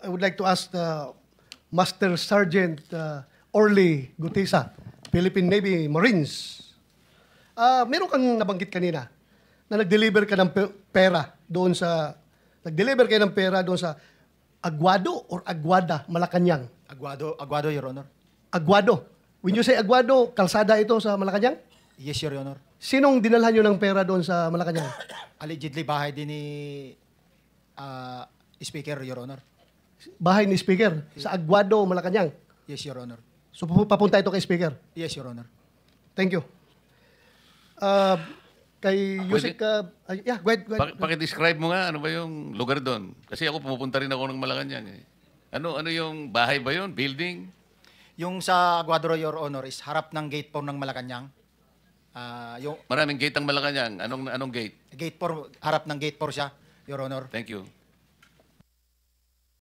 I would like to ask Master Sergeant Orly Gutisa, Philippine Navy Marines. Meron kang nabanggit kanina na nag-deliver ka ng pera doon sa Aguado or Aguada, Malacanang? Aguado, Your Honor. Aguado. When you say Aguado, kalsada ito sa Malacanang? Yes, Your Honor. Sinong dinalhan nyo ng pera doon sa Malacanang? Allegedly, bahay din ni Speaker, Your Honor. Bahay ni Speaker sa Aguado, Malacanang. Yes, Your Honor. So papunta ito kay Speaker. Yes, Your Honor. Thank you. Kay Yusek, yeah, go ahead. Paki-describe mo nga, ano ba yung lugar doon? Kasi ako pumupunta rin ako ng Malacanang. Eh. Ano yung bahay ba yun? Building? Yung sa Aguado, Your Honor, is harap ng gate 4 ng Malacanang. Maraming gate ang Malacanang. Anong gate? Gate 4, harap ng gate 4 siya, Your Honor. Thank you.